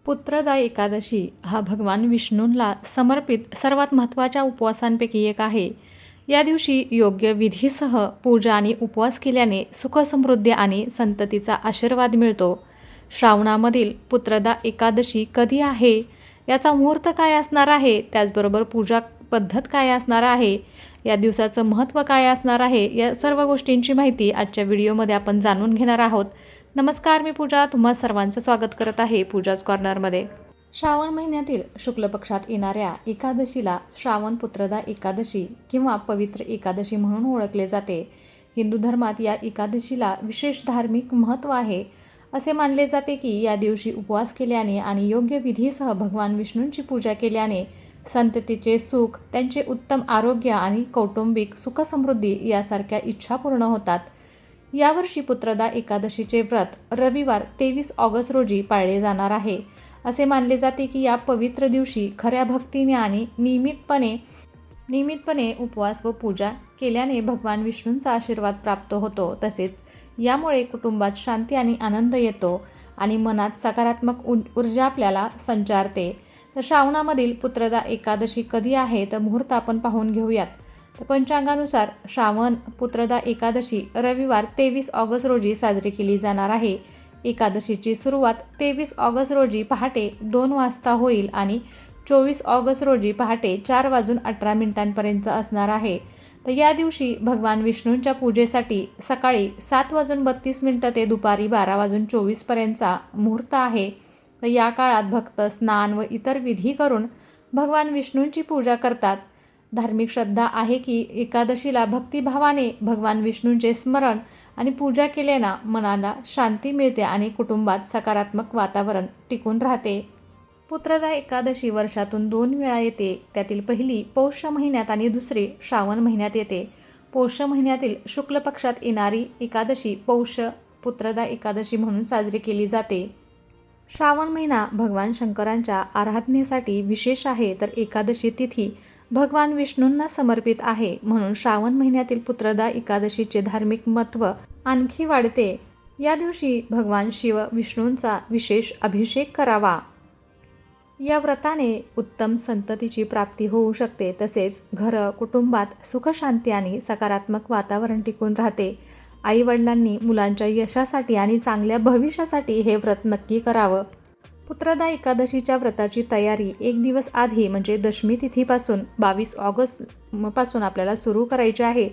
पुत्रदा एकादशी हा भगवान विष्णूंना समर्पित सर्वात महत्त्वाच्या उपवासांपैकी एक आहे. या दिवशी योग्य विधीसह पूजा आणि उपवास केल्याने सुखसमृद्धी आणि संततीचा आशीर्वाद मिळतो. श्रावणामधील पुत्रदा एकादशी कधी आहे, याचा मुहूर्त काय असणार आहे, त्याचबरोबर पूजा पद्धत काय असणार आहे, या दिवसाचं महत्त्व काय असणार आहे, या सर्व गोष्टींची माहिती आजच्या व्हिडिओमध्ये आपण जाणून घेणार आहोत. नमस्कार, मी पूजा तुम्हा सर्वांचं स्वागत करत आहे पूजाज कॉर्नरमध्ये. श्रावण महिन्यातील शुक्ल पक्षात येणाऱ्या एकादशीला श्रावण पुत्रदा एकादशी किंवा पवित्र एकादशी म्हणून ओळखले जाते. हिंदू धर्मात या एकादशीला विशेष धार्मिक महत्त्व आहे. असे मानले जाते की या दिवशी उपवास केल्याने आणि योग्य विधीसह भगवान विष्णूंची पूजा केल्याने संततीचे सुख, त्यांचे उत्तम आरोग्य आणि कौटुंबिक सुखसमृद्धी यासारख्या इच्छा पूर्ण होतात. यावर्षी पुत्रदा एकादशीचे व्रत रविवार 23 ऑगस्ट रोजी पाळले जाणार आहे. असे मानले जाते की या पवित्र दिवशी खऱ्या भक्तीने आणि नियमितपणे उपवास व पूजा केल्याने भगवान विष्णूंचा आशीर्वाद प्राप्त होतो. तसेच यामुळे कुटुंबात शांती आणि आनंद येतो आणि मनात सकारात्मक ऊर्जा आपल्याला संचारते. तर श्रावणामधील पुत्रदा एकादशी कधी आहे तर मुहूर्त आपण पाहून घेऊयात. तर पंचांगानुसार श्रावण पुत्रदा एकादशी रविवार 23 ऑगस्ट रोजी साजरी केली जाणार आहे. एकादशीची सुरुवात 23 ऑगस्ट रोजी पहाटे 2 वाजता होईल आणि 24 ऑगस्ट रोजी पहाटे 4:18 असणार आहे. तर या दिवशी भगवान विष्णूंच्या पूजेसाठी सकाळी 7:32 ते दुपारी 12:24 मुहूर्त आहे. तर या काळात भक्त स्नान व इतर विधी करून भगवान विष्णूंची पूजा करतात. धार्मिक श्रद्धा आहे की एकादशीला भक्तिभावाने भगवान विष्णूंचे स्मरण आणि पूजा केल्याने मनाला शांती मिळते आणि कुटुंबात सकारात्मक वातावरण टिकून राहते. पुत्रदा एकादशी वर्षातून 2 वेळा येते. त्यातील पहिली पौष महिन्यात आणि दुसरी श्रावण महिन्यात येते. पौष महिन्यातील शुक्ल पक्षात येणारी एकादशी पौष पुत्रदा एकादशी म्हणून साजरी केली जाते. श्रावण महिना भगवान शंकरांच्या आराधनेसाठी विशेष आहे, तर एकादशी तिथी भगवान विष्णूंना समर्पित आहे. म्हणून श्रावण महिन्यातील पुत्रदा एकादशीचे धार्मिक महत्त्व आणखी वाढते. या दिवशी भगवान शिव विष्णूंचा विशेष अभिषेक करावा. या व्रताने उत्तम संततीची प्राप्ती होऊ शकते. तसेच कुटुंबात सुखशांती आणि सकारात्मक वातावरण टिकून राहते. आईवडिलांनी मुलांच्या यशासाठी आणि चांगल्या भविष्यासाठी हे व्रत नक्की करावं. पुत्रदा एकादशीच्या व्रताची तयारी 1 दिवस आधी म्हणजे दशमी तिथीपासून 22 ऑगस्ट पासून आपल्याला सुरू करायची आहे.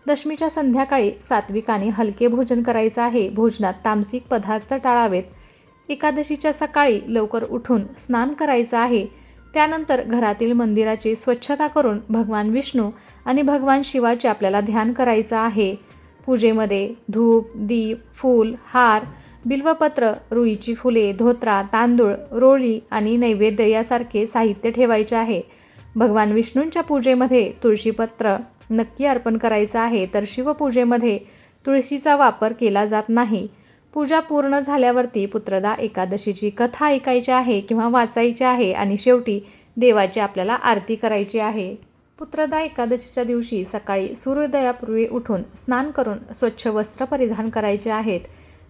दशमीच्या संध्याकाळी सात्विक आणि हलके भोजन करायचं आहे. भोजनात तामसिक पदार्थ टाळावेत. एकादशीच्या सकाळी लवकर उठून स्नान करायचं आहे. त्यानंतर घरातील मंदिराची स्वच्छता करून भगवान विष्णू आणि भगवान शिवाचे आपल्याला ध्यान करायचं आहे. पूजेमध्ये धूप, दीप, फूल, हार, बिल्वपत्र, रुईची फुले, धोत्रा, तांदूळ, रोळी आणि नैवेद्य यासारखे साहित्य ठेवायचे आहे. भगवान विष्णूंच्या पूजेमध्ये तुळशीपत्र नक्की अर्पण करायचं आहे. तर शिवपूजेमध्ये तुळशीचा वापर केला जात नाही. पूजा पूर्ण झाल्यावरती पुत्रदा एकादशीची कथा ऐकायची आहे किंवा वाचायची आहे आणि शेवटी देवाची आपल्याला आरती करायची आहे. पुत्रदा एकादशीच्या दिवशी सकाळी सूर्योदयापूर्वी उठून स्नान करून स्वच्छ वस्त्र परिधान करायचे आहेत.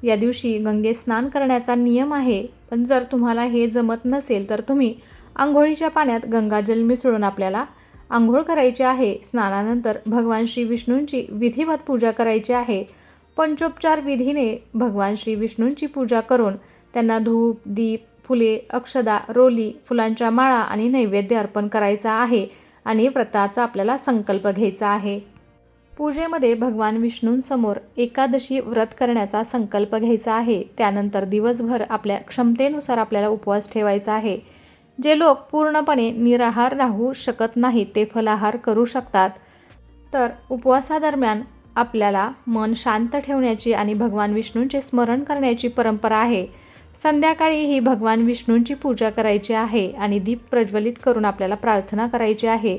या दिवशी गंगेत स्नान करण्याचा नियम आहे. पण जर तुम्हाला हे जमत नसेल तर तुम्ही आंघोळीच्या पाण्यात गंगाजल मिसळून आपल्याला आंघोळ करायची आहे. स्नानानंतर भगवान श्री विष्णूंची विधिवत पूजा करायची आहे. पंचोपचार विधीने भगवान श्री विष्णूंची पूजा करून त्यांना धूप, दीप, फुले, अक्षदा, रोली, फुलांच्या माळा आणि नैवेद्य अर्पण करायचा आहे आणि व्रताचा आपल्याला संकल्प घ्यायचा आहे. पूजेमध्ये भगवान विष्णूंसमोर एकादशी व्रत करण्याचा संकल्प घ्यायचा आहे. त्यानंतर दिवसभर आपल्या क्षमतेनुसार आपल्याला उपवास ठेवायचा आहे. जे लोक पूर्णपणे निराहार राहू शकत नाहीत ते फलाहार करू शकतात. तर उपवासादरम्यान आपल्याला मन शांत ठेवण्याची आणि भगवान विष्णूंचे स्मरण करण्याची परंपरा आहे. संध्याकाळी ही भगवान विष्णूंची पूजा करायची आहे आणि दीप प्रज्वलित करून आपल्याला प्रार्थना करायची आहे.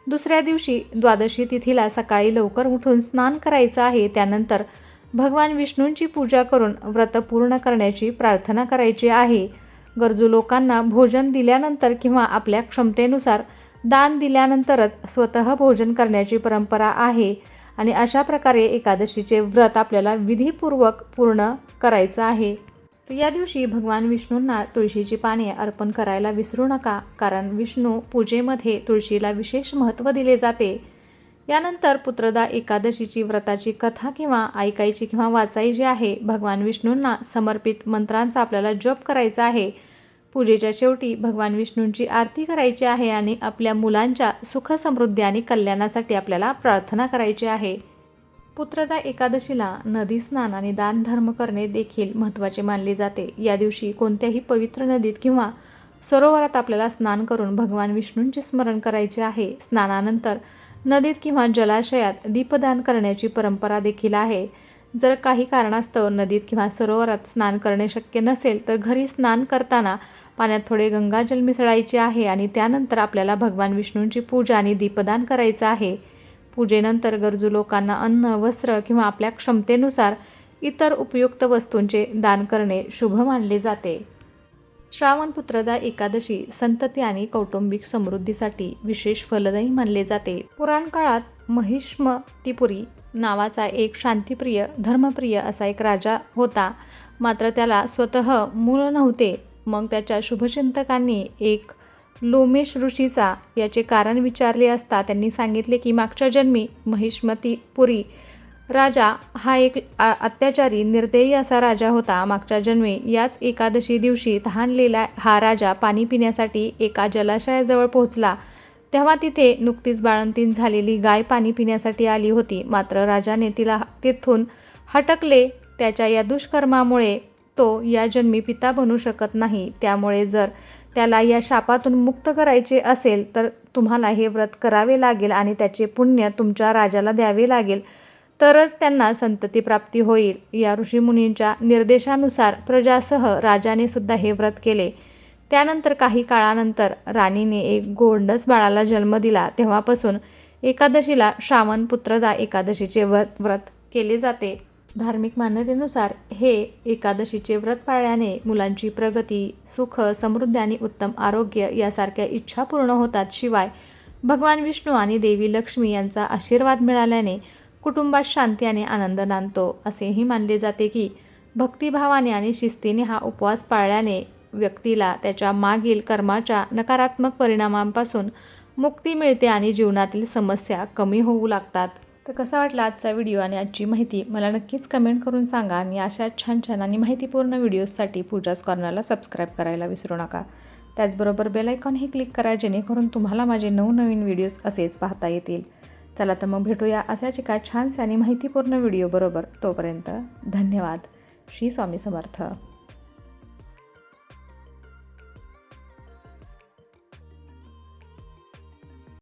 दुसऱ्या दिवशी द्वादशी तिथीला सकाळी लवकर उठून स्नान करायचं आहे. त्यानंतर भगवान विष्णूंची पूजा करून व्रत पूर्ण करण्याची प्रार्थना करायची आहे. गरजू लोकांना भोजन दिल्यानंतर किंवा आपल्या क्षमतेनुसार दान दिल्यानंतरच स्वतः भोजन करण्याची परंपरा आहे आणि अशा प्रकारे एकादशीचे व्रत आपल्याला विधीपूर्वक पूर्ण करायचं आहे. तर या दिवशी भगवान विष्णूंना तुळशीची पाने अर्पण करायला विसरू नका, कारण विष्णू पूजेमध्ये तुळशीला विशेष महत्त्व दिले जाते. यानंतर पुत्रदा एकादशीची व्रताची कथा किंवा ऐकायची किंवा वाचायची आहे. भगवान विष्णूंना समर्पित मंत्रांचा आपल्याला जप करायचा आहे. पूजेच्या शेवटी भगवान विष्णूंची आरती करायची आहे आणि आपल्या मुलांच्या सुख समृद्धी आणि कल्याणासाठी आपल्याला प्रार्थना करायची आहे. पुत्रदा एकादशीला नदी स्नान आणि दानधर्म करणे देखील महत्त्वाचे मानले जाते. या दिवशी कोणत्याही पवित्र नदीत किंवा सरोवरात आपल्याला स्नान करून भगवान विष्णूंचे स्मरण करायचे आहे. स्नानानंतर नदीत किंवा जलाशयात दीपदान करण्याची परंपरा देखील आहे. जर काही कारणास्तव नदीत किंवा सरोवरात स्नान करणे शक्य नसेल तर घरी स्नान करताना पाण्यात थोडे गंगाजल मिसळायचे आहे आणि त्यानंतर आपल्याला भगवान विष्णूंची पूजा आणि दीपदान करायचं आहे. पूजेनंतर गरजू लोकांना अन्न, वस्त्र किंवा आपल्या क्षमतेनुसार इतर उपयुक्त वस्तूंचे दान करणे शुभ मानले जाते. श्रावण पुत्रदा एकादशी संतती आणि कौटुंबिक समृद्धीसाठी विशेष फलदायी मानले जाते. पुराण काळात महिष्मतीपुरी नावाचा एक शांतिप्रिय, धर्मप्रिय असा एक राजा होता. मात्र त्याला स्वतः मूल नव्हते. मग त्याच्या शुभचिंतकांनी एक लोमेश ऋषीचा याचे कारण विचारले असता त्यांनी सांगितले की मागच्या जन्मी महिष्मतीपुरी राजा हा एक अत्याचारी, निर्दयी असा राजा होता. मागच्या जन्मी याच एकादशी दिवशी तहानलेला हा राजा पाणी पिण्यासाठी एका जलाशयाजवळ पोहोचला. तेव्हा तिथे नुकतीच बाळंतीण झालेली गाय पाणी पिण्यासाठी आली होती. मात्र राजाने तिला तिथून हटकले. त्याच्या या दुष्कर्मामुळे तो या जन्मी पिता बनू शकत नाही. त्यामुळे जर त्याला या शापातून मुक्त करायचे असेल तर तुम्हाला हे व्रत करावे लागेल आणि त्याचे पुण्य तुमच्या राजाला द्यावे लागेल, तरच त्यांना संतती प्राप्ती होईल. या ऋषीमुनींच्या निर्देशानुसार प्रजासह राजाने सुद्धा हे व्रत केले. त्यानंतर काही काळानंतर राणीने एक गोंडस बाळाला जन्म दिला. तेव्हापासून एकादशीला श्रावण पुत्रदा एकादशीचे व्रत केले जाते. धार्मिक मान्यतेनुसार हे एकादशीचे व्रत पाळल्याने मुलांची प्रगती, सुख, समृद्धी आणि उत्तम आरोग्य यासारख्या इच्छा पूर्ण होतात. शिवाय भगवान विष्णू आणि देवी लक्ष्मी यांचा आशीर्वाद मिळाल्याने कुटुंबात शांती आणि आनंद नांदतो. असेही मानले जाते की भक्तिभावाने आणि शिस्तीने हा उपवास पाळल्याने व्यक्तीला त्याच्या मागील कर्माच्या नकारात्मक परिणामांपासून मुक्ती मिळते आणि जीवनातील समस्या कमी होऊ लागतात. तर कसा वाटला आजचा व्हिडिओ आणि आजची माहिती मला नक्कीच कमेंट करून सांगा आणि अशा छान छान आणि माहितीपूर्ण व्हिडिओजसाठी पूजाच कॉर्नरला सबस्क्राईब करायला विसरू नका. त्याचबरोबर बेल आयकॉनही क्लिक करा, जेणेकरून तुम्हाला माझे नवनवीन व्हिडिओज असेच पाहता येतील. चला तर मग भेटूया अशाच एका छानशा आणि माहितीपूर्ण व्हिडिओ बरोबर. तोपर्यंत धन्यवाद. श्री स्वामी समर्थ.